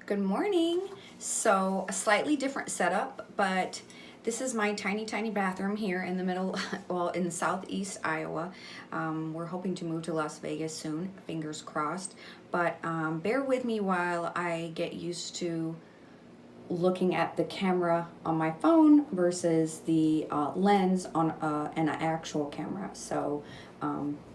Good morning. So a slightly different setup, but this is my tiny bathroom here in the middle, well, in southeast Iowa. We're hoping to move to Las Vegas soon, fingers crossed. But bear with me while I get used to looking at the camera on my phone versus the lens on an actual camera. So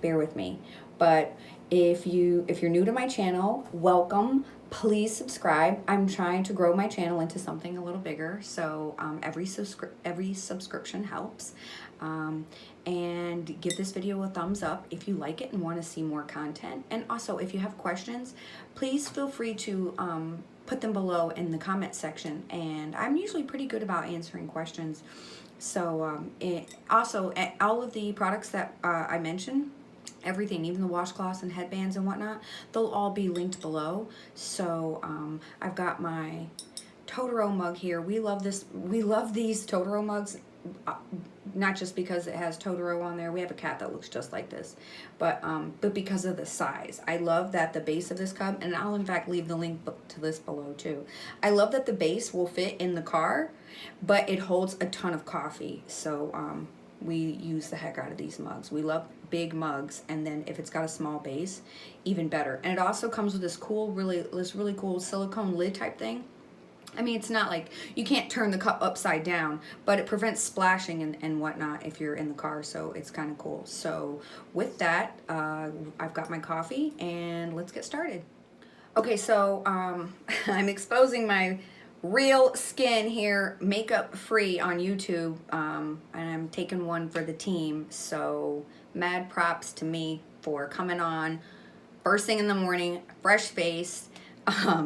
bear with me. But if you're new to my channel, welcome. Please subscribe. I'm trying to grow my channel into something a little bigger, so every subscription helps. And give this video a thumbs up if you like it and want to see more content. And also, if you have questions, please feel free to put them below in the comment section. And I'm usually pretty good about answering questions. So also, all of the products that I mentioned, everything, even the washcloths and headbands and whatnot, they'll all be linked below. So I've got my Totoro mug here. We love this. We love these Totoro mugs, not just because it has Totoro on there. We have a cat that looks just like this, but because of the size. I love that the base of this cup, and I'll in fact leave the link to this below too. I love that the base will fit in the car, but it holds a ton of coffee. So we use the heck out of these mugs. We love big mugs, and then if it's got a small base, even better. And it also comes with this really cool silicone lid type thing. I mean, it's not like you can't turn the cup upside down, but it prevents splashing and whatnot if you're in the car, so it's kind of cool. So with that, I've got my coffee, and let's get started. Okay, so I'm exposing my real skin here, makeup free on YouTube, and I'm taking one for the team. So mad props to me for coming on first thing in the morning, fresh face.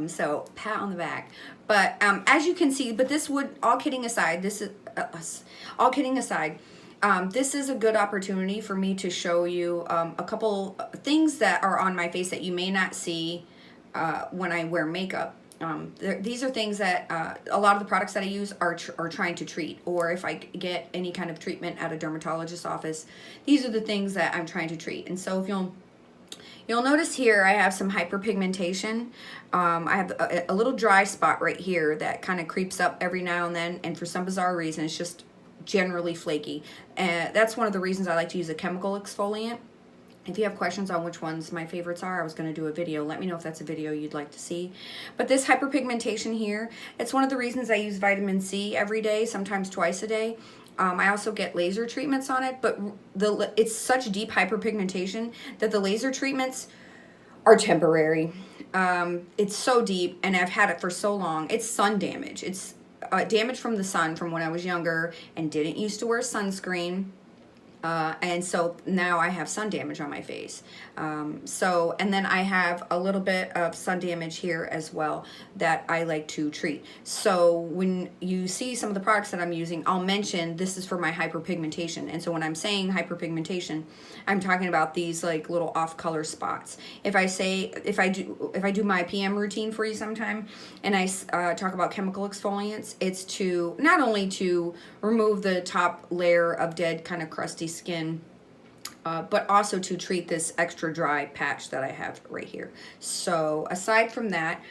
So pat on the back. But as you can see, but this would, all kidding aside, this is all kidding aside, this is a good opportunity for me to show you a couple things that are on my face that you may not see when I wear makeup. These are things that a lot of the products that I use are trying to treat, or if I get any kind of treatment at a dermatologist's office, these are the things that I'm trying to treat. And so if you'll notice here, I have some hyperpigmentation. I have a little dry spot right here that kind of creeps up every now and then, and for some bizarre reason, it's just generally flaky. That's one of the reasons I like to use a chemical exfoliant. If you have questions on which ones my favorites are, I was going to do a video. Let me know if that's a video you'd like to see. But this hyperpigmentation here, it's one of the reasons I use vitamin C every day, sometimes twice a day. I also get laser treatments on it, but it's such deep hyperpigmentation that the laser treatments are temporary. It's so deep, and I've had it for so long. It's sun damage. It's damage from the sun from when I was younger and didn't used to wear sunscreen. And so now I have sun damage on my face. And then I have a little bit of sun damage here as well that I like to treat. So when you see some of the products that I'm using, I'll mention this is for my hyperpigmentation. And so when I'm saying hyperpigmentation, I'm talking about these like little off-color spots. If I do my PM routine for you sometime, and I talk about chemical exfoliants, it's to not only to remove the top layer of dead kind of crusty skin, but also to treat this extra dry patch that I have right here. So aside from that,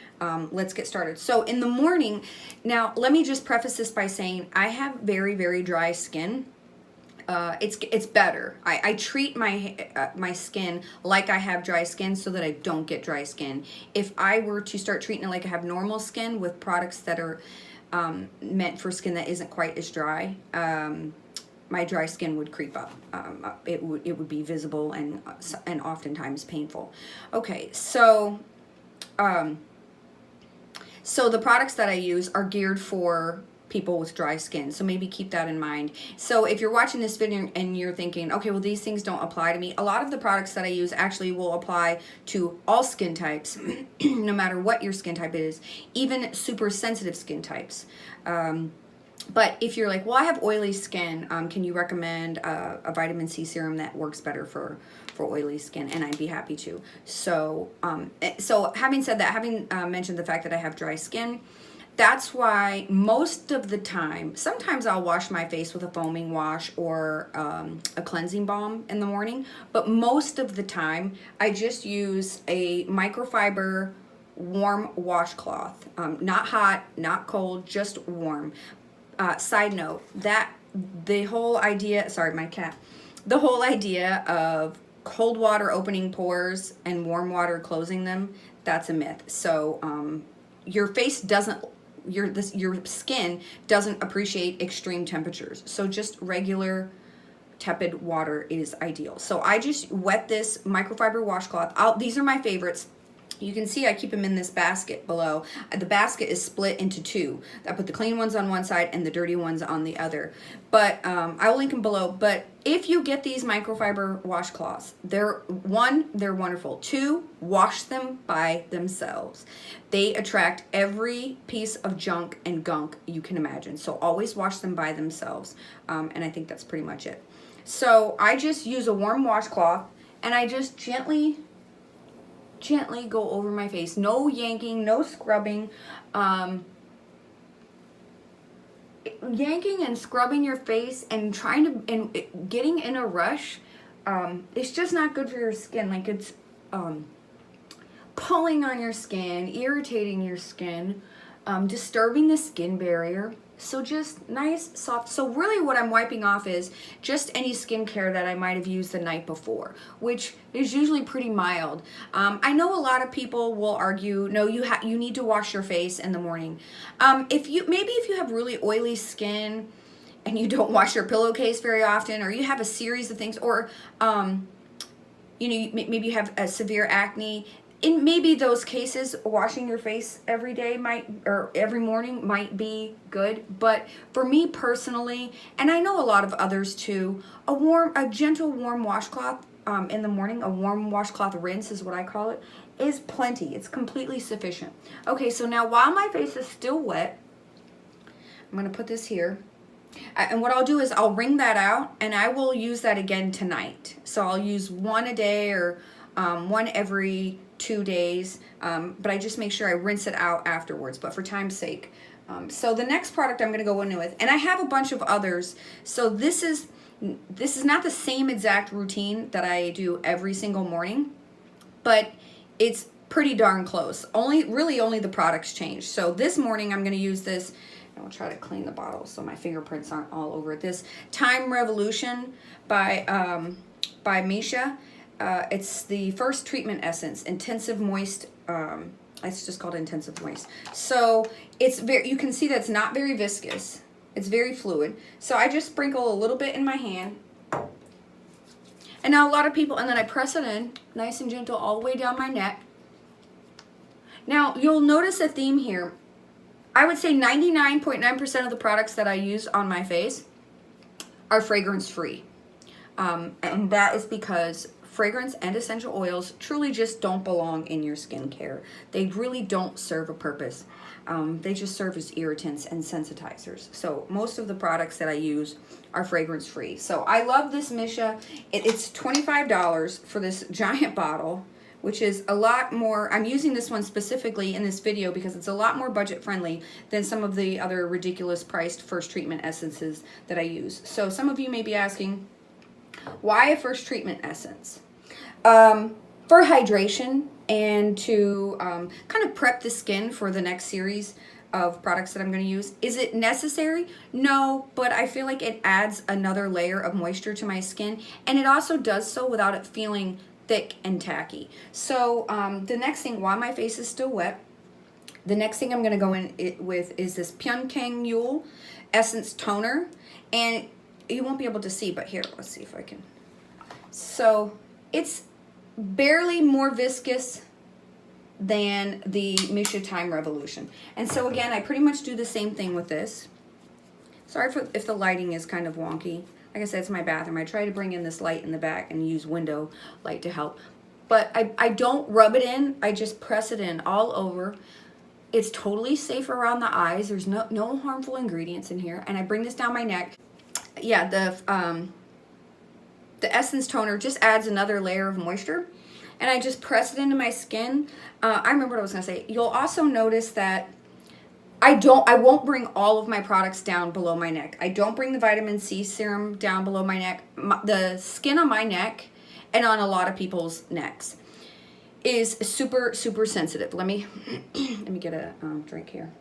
let's get started. So in the morning, now let me just preface this by saying I have very dry skin. It's better. I treat my skin like I have dry skin so that I don't get dry skin. If I were to start treating it like I have normal skin with products that are meant for skin that isn't quite as dry, my dry skin would creep up. It would be visible and oftentimes painful. Okay, so the products that I use are geared for people with dry skin, so maybe keep that in mind. So if you're watching this video and you're thinking, okay, well, these things don't apply to me, a lot of the products that I use actually will apply to all skin types, no matter what your skin type is, even super sensitive skin types. But if you're like, well, I have oily skin, can you recommend a vitamin C serum that works better for oily skin? And I'd be happy to. So having said that, having mentioned the fact that I have dry skin, that's why most of the time, sometimes I'll wash my face with a foaming wash or a cleansing balm in the morning, but most of the time I just use a microfiber warm washcloth. Not hot, not cold, just warm. Side note, that the whole idea, sorry, my cat, the whole idea of cold water opening pores and warm water closing them, that's a myth. So your face doesn't, your skin doesn't appreciate extreme temperatures. So just regular tepid water is ideal. So I just wet this microfiber washcloth. These are my favorites. You can see I keep them in this basket below. The basket is split into two. I put the clean ones on one side and the dirty ones on the other. But I will link them below. But if you get these microfiber washcloths, they're wonderful. Two, wash them by themselves. They attract every piece of junk and gunk you can imagine. So always wash them by themselves. And I think that's pretty much it. So I just use a warm washcloth and I just gently go over my face. No yanking, no scrubbing. Yanking and scrubbing your face and getting in a rush, it's just not good for your skin. Like it's pulling on your skin, irritating your skin, disturbing the skin barrier. So just nice, soft. So really what I'm wiping off is just any skincare that I might have used the night before, which is usually pretty mild. I know a lot of people will argue, no, you need to wash your face in the morning. If you have really oily skin and you don't wash your pillowcase very often, or you have a series of things, or maybe you have a severe acne, in maybe those cases, washing your face every day every morning might be good. But for me personally, and I know a lot of others too, a gentle warm washcloth in the morning, a warm washcloth rinse is what I call it, is plenty. It's completely sufficient. Okay, so now while my face is still wet, I'm going to put this here. And what I'll do is I'll wring that out and I will use that again tonight. So I'll use one a day or one every 2 days, but I just make sure I rinse it out afterwards, but for time's sake. So the next product I'm going to go in with, and I have a bunch of others, so this is not the same exact routine that I do every single morning, but it's pretty darn close. Only the products change. So this morning I'm going to use this, and I'll try to clean the bottle so my fingerprints aren't all over it. This Time Revolution by Misha. It's the first treatment essence, intensive moist. It's just called intensive moist. So it's you can see that it's not very viscous. It's very fluid. So I just sprinkle a little bit in my hand. And now a lot of people, and then I press it in, nice and gentle, all the way down my neck. Now you'll notice a theme here. I would say 99.9% of the products that I use on my face are fragrance free. And that is because fragrance and essential oils truly just don't belong in your skincare. They really don't serve a purpose. They just serve as irritants and sensitizers. So most of the products that I use are fragrance free. So I love this Misha. It's $25 for this giant bottle, which is a lot more. I'm using this one specifically in this video because it's a lot more budget friendly than some of the other ridiculous priced first treatment essences that I use. So some of you may be asking, why a first treatment essence? For hydration and to kind of prep the skin for the next series of products that I'm going to use. Is it necessary? No, but I feel like it adds another layer of moisture to my skin, and it also does so without it feeling thick and tacky. So the next thing, while my face is still wet, the next thing I'm going to go in with is this Pyeongchang Essence Toner, and you won't be able to see, but here, let's see if I can. So it's barely more viscous than the Misha Time Revolution. And so again, I pretty much do the same thing with this. Sorry if the lighting is kind of wonky. Like I said, it's my bathroom. I try to bring in this light in the back and use window light to help. But I don't rub it in. I just press it in all over. It's totally safe around the eyes. There's no harmful ingredients in here. And I bring this down my neck. Yeah, the Essence Toner just adds another layer of moisture, and I just press it into my skin. I remember what I was going to say. You'll also notice that I won't bring all of my products down below my neck. I don't bring the vitamin C serum down below my neck. The skin on my neck and on a lot of people's necks is super, super sensitive. Let me let me get a drink here.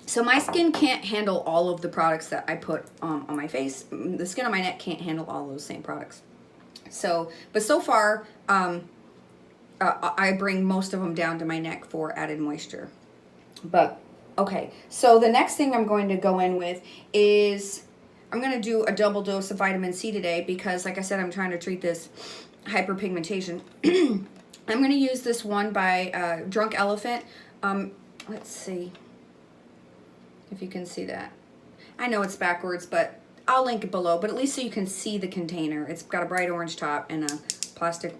So my skin can't handle all of the products that I put on my face. The skin on my neck can't handle all those same products. So, but so far, I bring most of them down to my neck for added moisture. But, okay, so the next thing I'm going to go in with is, I'm going to do a double dose of vitamin C today because, like I said, I'm trying to treat this hyperpigmentation. I'm going to use this one by Drunk Elephant. Let's see if you can see that. I know it's backwards, but I'll link it below, but at least so you can see the container. It's got a bright orange top and a plastic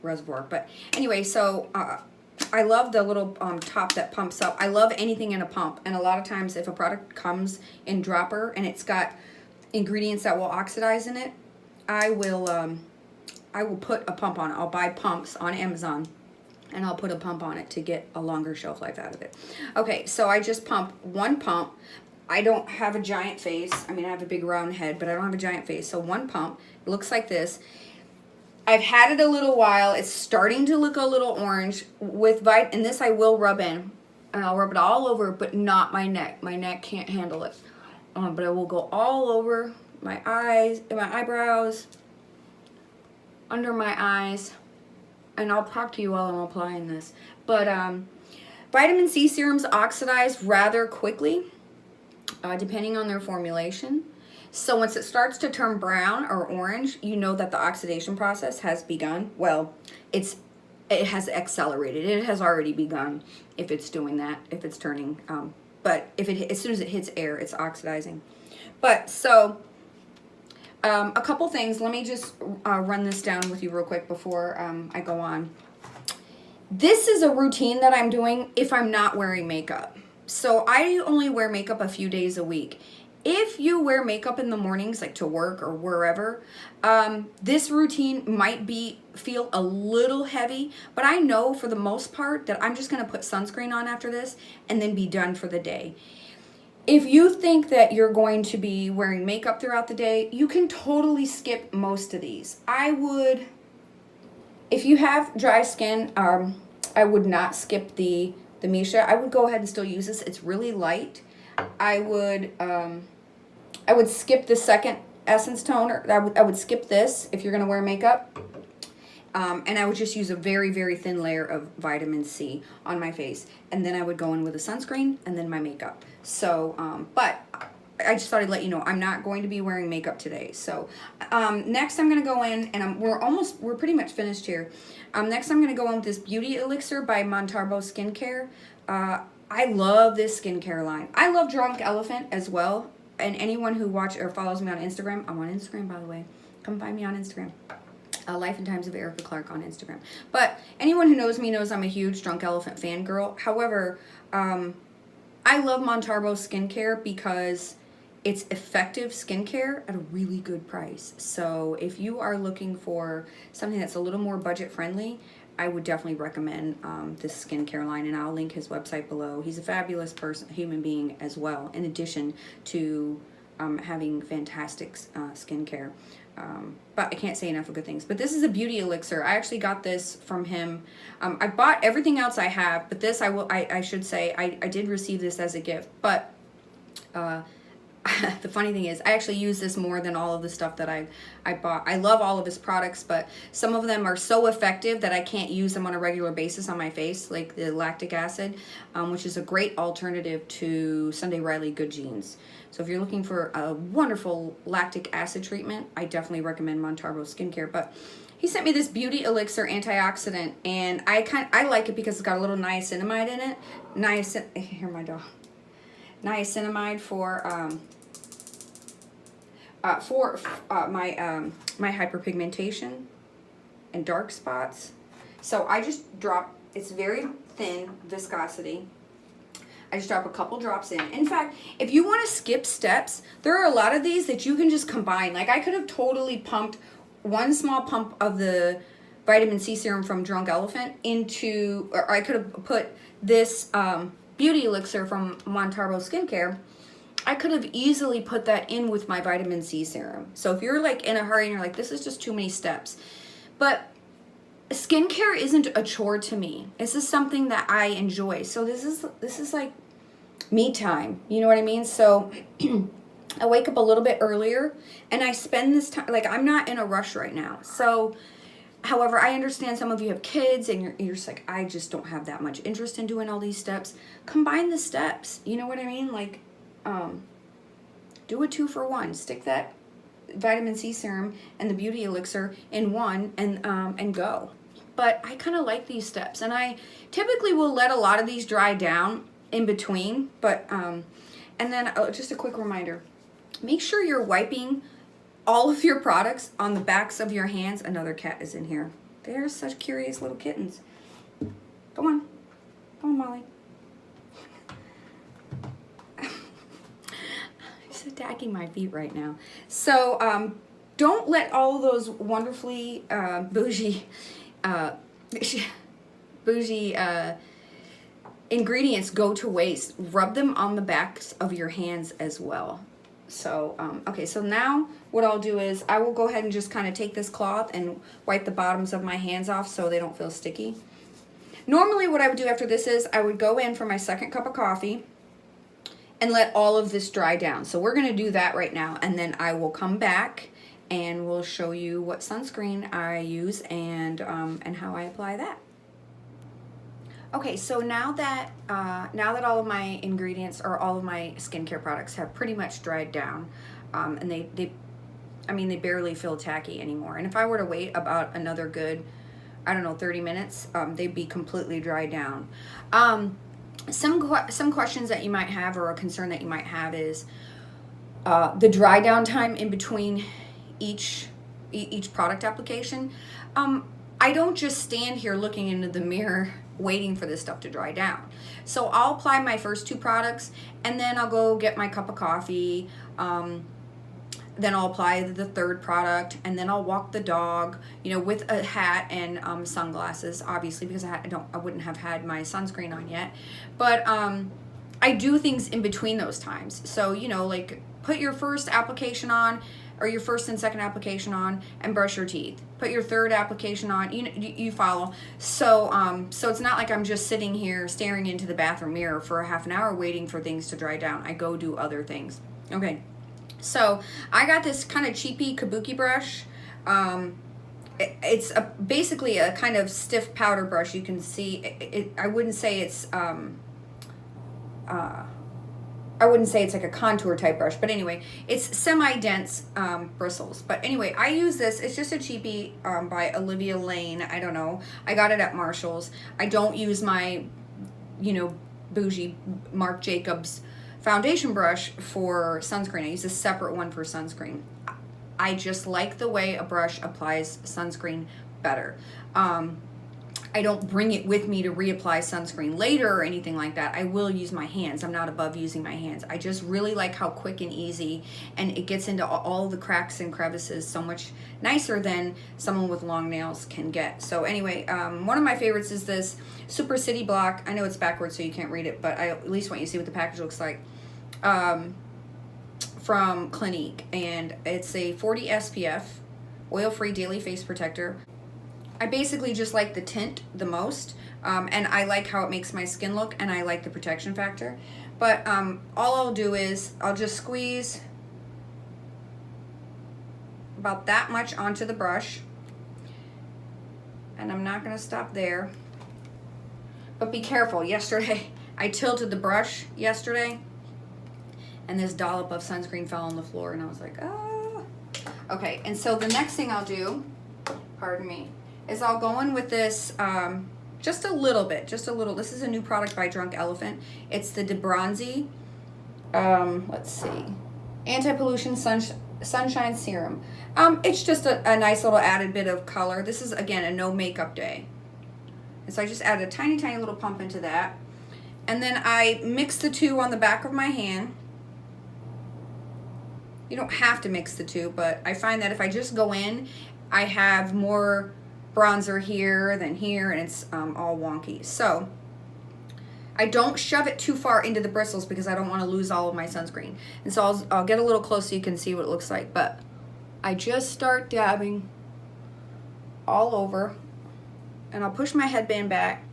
reservoir. But anyway, so I love the little top that pumps up. I love anything in a pump, and a lot of times if a product comes in dropper and it's got ingredients that will oxidize in it, I will put a pump on it. I'll buy pumps on Amazon, and I'll put a pump on it to get a longer shelf life out of it. Okay, so I just pump one pump. I don't have a giant face. I mean, I have a big round head, but I don't have a giant face. So one pump, it looks like this. I've had it a little while. It's starting to look a little orange. And this I will rub in, and I'll rub it all over, but not my neck. My neck can't handle it. But I will go all over my eyes, my eyebrows, under my eyes, and I'll talk to you while I'm applying this. But vitamin C serums oxidize rather quickly, depending on their formulation. So once it starts to turn brown or orange, you know that the oxidation process has begun. Well, it has accelerated. It has already begun if it's doing that, if it's turning. But as soon as it hits air, it's oxidizing. But so a couple things. Let me just run this down with you real quick before I go on. This is a routine that I'm doing if I'm not wearing makeup. So I only wear makeup a few days a week. If you wear makeup in the mornings, like to work or wherever, this routine might feel a little heavy, but I know for the most part that I'm just going to put sunscreen on after this and then be done for the day. If you think that you're going to be wearing makeup throughout the day, you can totally skip most of these. If you have dry skin, I would not skip the Misha. I would go ahead and still use this. It's really light. I would skip the second essence toner. I would skip this if you're going to wear makeup. And I would just use a very, very thin layer of vitamin C on my face. And then I would go in with a sunscreen and then my makeup. So, but I just thought I'd let you know I'm not going to be wearing makeup today. So, next I'm going to go in, and we're pretty much finished here. Next I'm going to go in with this Beauty Elixir by Montalbo Skincare. I love this skincare line. I love Drunk Elephant as well. And anyone who watches or follows me on Instagram, I'm on Instagram, by the way. Come find me on Instagram. Life and Times of Erica Clark on Instagram. But anyone who knows me knows I'm a huge Drunk Elephant fangirl. However, I love Montalbo Skincare because it's effective skincare at a really good price. So if you are looking for something that's a little more budget friendly, I would definitely recommend this skincare line, and I'll link his website below. He's a fabulous human being as well, in addition to having fantastic skincare. But I can't say enough of good things. But this is a Beauty Elixir. I actually got this from him. I bought everything else I have, but this I should say I did receive this as a gift. But the funny thing is, I actually use this more than all of the stuff that I bought. I love all of his products, but some of them are so effective that I can't use them on a regular basis on my face, like the lactic acid, which is a great alternative to Sunday Riley Good Genes. So if you're looking for a wonderful lactic acid treatment, I definitely recommend Montalbo Skincare. But he sent me this Beauty Elixir antioxidant, and I like it because it's got a little niacinamide in it. Here, my dog. Niacinamide for my hyperpigmentation and dark spots. So I just drop, it's very thin viscosity. I just drop a couple drops in. In fact, if you want to skip steps, there are a lot of these that you can just combine. Like I could have totally pumped one small pump of the vitamin C serum from Drunk Elephant into, or I could have put this Beauty Elixir from Montalbo Skincare. I could have easily put that in with my vitamin C serum. So if you're like in a hurry and you're like, this is just too many steps. But skincare isn't a chore to me. This is something that I enjoy. So this is like me time. You know what I mean? So I wake up a little bit earlier and I spend this time, like I'm not in a rush right now. So, however, I understand some of you have kids and you're just like, I just don't have that much interest in doing all these steps. Combine the steps. You know what I mean? Like, do a 2-for-1. Stick that vitamin C serum and the beauty elixir in one and go. But I kind of like these steps, and I typically will let a lot of these dry down in between. But and then just a quick reminder: make sure you're wiping all of your products on the backs of your hands. Another cat is in here. They're such curious little kittens. Come on, Molly. She's attacking my feet right now. So don't let all of those wonderfully bougie ingredients go to waste. Rub them on the backs of your hands as well. So, okay, so now what I'll do is I will go ahead and just kind of take this cloth and wipe the bottoms of my hands off so they don't feel sticky. Normally what I would do after this is I would go in for my second cup of coffee and let all of this dry down. So we're going to do that right now, and then I will come back and we'll show you what sunscreen I use and how I apply that. Okay, so now that all of my ingredients or all of my skincare products have pretty much dried down, and they barely feel tacky anymore. And if I were to wait about another good, I don't know, 30 minutes, they'd be completely dried down. Some questions that you might have, or a concern that you might have, is the dry down time in between each product application. I don't just stand here looking into the mirror waiting for this stuff to dry down. So I'll apply my first 2 products, and then I'll go get my cup of coffee. Then I'll apply the 3rd product, and then I'll walk the dog, with a hat and sunglasses, obviously, because I wouldn't have had my sunscreen on yet. But I do things in between those times. So, like put your first application on, or your first and second application on, and brush your teeth. Put your 3rd application on. You follow. So so it's not like I'm just sitting here staring into the bathroom mirror for a half an hour waiting for things to dry down. I go do other things. Okay. So I got this kind of cheapy kabuki brush. It's basically a kind of stiff powder brush. You can see I wouldn't say it's like a contour type brush, but anyway, it's semi-dense bristles. But anyway, I use this. It's just a cheapie by Olivia Lane. I don't know. I got it at Marshall's. I don't use my, bougie Marc Jacobs foundation brush for sunscreen. I use a separate one for sunscreen. I just like the way a brush applies sunscreen better. I don't bring it with me to reapply sunscreen later or anything like that. I will use my hands. I'm not above using my hands. I just really like how quick and easy, and it gets into all the cracks and crevices so much nicer than someone with long nails can get. So anyway, one of my favorites is this Super City Block. I know it's backwards so you can't read it, but I at least want you to see what the package looks like. From Clinique, and it's a 40 SPF oil-free daily face protector. I basically just like the tint the most, and I like how it makes my skin look, and I like the protection factor. But all I'll do is I'll just squeeze about that much onto the brush, and I'm not going to stop there. But be careful. Yesterday, I tilted the brush yesterday, and this dollop of sunscreen fell on the floor, and I was like, oh. Okay, and so the next thing I'll do, pardon me, is I'll go in with this, just a little bit, This is a new product by Drunk Elephant. It's the De Bronzi, let's see, Anti-Pollution Sunshine Serum. It's just a nice little added bit of color. This is, again, a no makeup day. And so I just added a tiny, tiny little pump into that. And then I mix the 2 on the back of my hand. You don't have to mix the 2, but I find that if I just go in, I have more bronzer here than here, and it's all wonky. So I don't shove it too far into the bristles because I don't want to lose all of my sunscreen. And so I'll get a little close so you can see what it looks like. But I just start dabbing all over, and I'll push my headband back,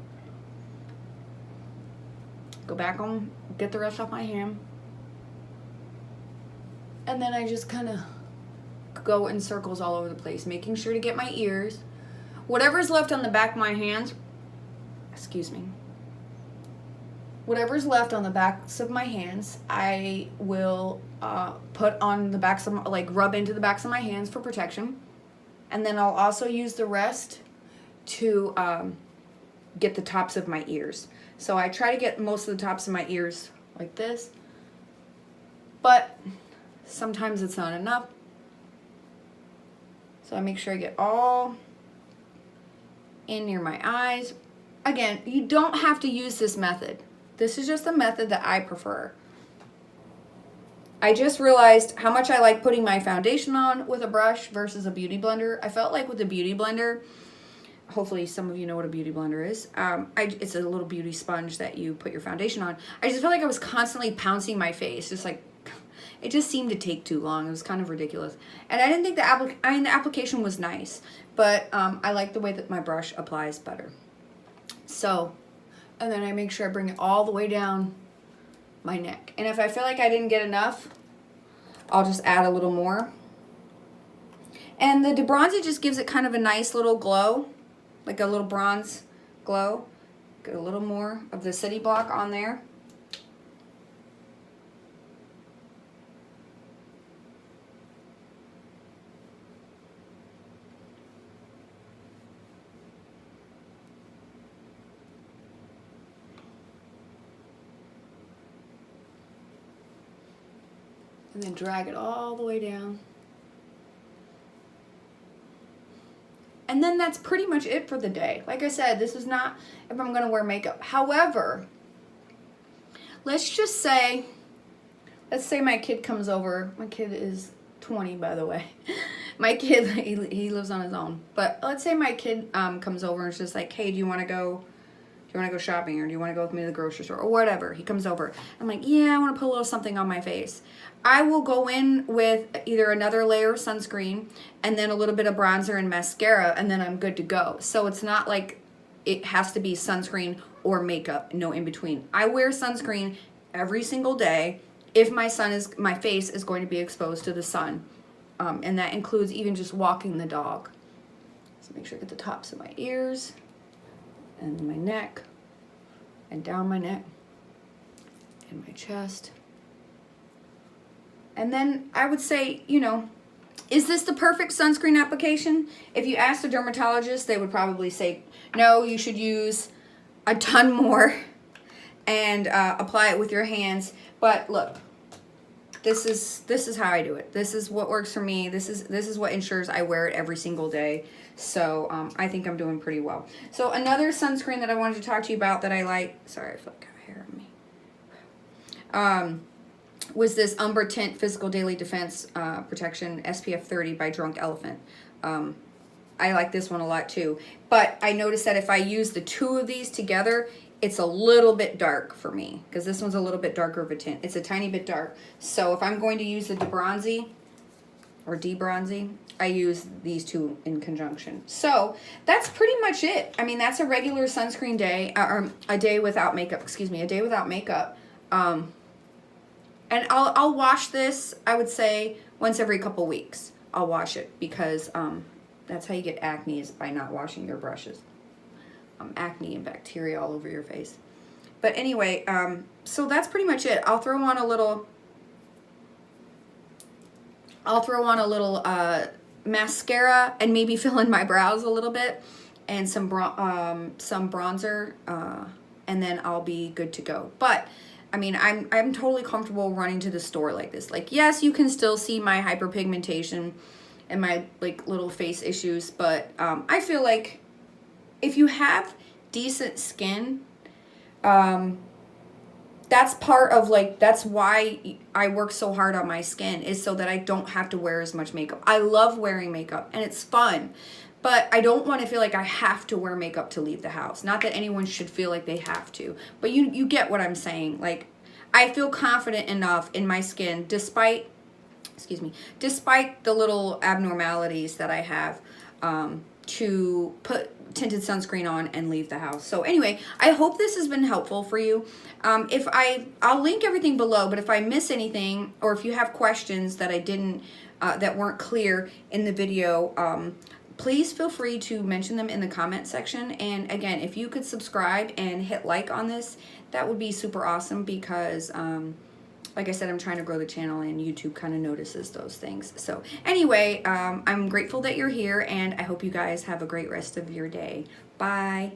go back on, get the rest off my hand, and then I just kind of go in circles all over the place, making sure to get my ears. Whatever's left on the back of my hands, excuse me, whatever's left on the backs of my hands, I will put on the backs of, like, rub into the backs of my hands for protection. And then I'll also use the rest to get the tops of my ears. So I try to get most of the tops of my ears like this, but sometimes it's not enough. So I make sure I get all in near my eyes. Again, you don't have to use this method. This is just a method that I prefer. I just realized how much I like putting my foundation on with a brush versus a beauty blender. I felt like with a beauty blender, hopefully some of you know what a beauty blender is. It's a little beauty sponge that you put your foundation on. I just felt like I was constantly pouncing my face, just like, it just seemed to take too long. It was kind of ridiculous. And I didn't think the application was nice, but I like the way that my brush applies better. So, and then I make sure I bring it all the way down my neck. And if I feel like I didn't get enough, I'll just add a little more. And the debronzer just gives it kind of a nice little glow, like a little bronze glow. Get a little more of the City Block on there. And then drag it all the way down. And then that's pretty much it for the day. Like I said, this is not if I'm going to wear makeup. However, let's say my kid comes over. My kid is 20, by the way. My kid, he lives on his own. But let's say my kid comes over and is just like, hey, do you want to go shopping, or do you want to go with me to the grocery store, or whatever? He comes over. I'm like, yeah, I want to put a little something on my face. I will go in with either another layer of sunscreen and then a little bit of bronzer and mascara, and then I'm good to go. So it's not like it has to be sunscreen or makeup, no in between. I wear sunscreen every single day if my face is going to be exposed to the sun. And that includes even just walking the dog. So make sure I get the tops of my ears and my neck and down my neck and my chest. And then I would say, you know, is this the perfect sunscreen application? If you ask a dermatologist, they would probably say, no, you should use a ton more and apply it with your hands. But look, this is how I do it. This is what works for me. This is what ensures I wear it every single day. So I think I'm doing pretty well. So another sunscreen that I wanted to talk to you about that I like, sorry, I feel like I have hair on me, was this Umber Tint Physical Daily Defense Protection SPF 30 by Drunk Elephant. I like this one a lot too. But I noticed that if I use the two of these together, it's a little bit dark for me, because this one's a little bit darker of a tint. It's a tiny bit dark. So if I'm going to use the debronzy or debronzy, I use these two in conjunction. So that's pretty much it. I mean, that's a regular sunscreen day, or a day without makeup, excuse me, a day without makeup. And I'll wash this, I would say, once every couple weeks. I'll wash it, because that's how you get acne, is by not washing your brushes. Acne and bacteria all over your face. But anyway, so that's pretty much it. I'll throw on a little mascara and maybe fill in my brows a little bit, and some bronzer, and then I'll be good to go. But I mean, I'm totally comfortable running to the store like this. Like, yes, you can still see my hyperpigmentation and my like little face issues, but I feel like if you have decent skin, that's part of, like, that's why I work so hard on my skin, is so that I don't have to wear as much makeup. I love wearing makeup and it's fun, but I don't want to feel like I have to wear makeup to leave the house. Not that anyone should feel like they have to, but you get what I'm saying. Like, I feel confident enough in my skin despite the little abnormalities that I have, to put tinted sunscreen on and leave the house. So anyway, I hope this has been helpful for you. I'll link everything below, but if I miss anything, or if you have questions that I didn't, that weren't clear in the video, please feel free to mention them in the comment section. And again, if you could subscribe and hit like on this, that would be super awesome, because like I said, I'm trying to grow the channel and YouTube kind of notices those things. So anyway, I'm grateful that you're here, and I hope you guys have a great rest of your day. Bye.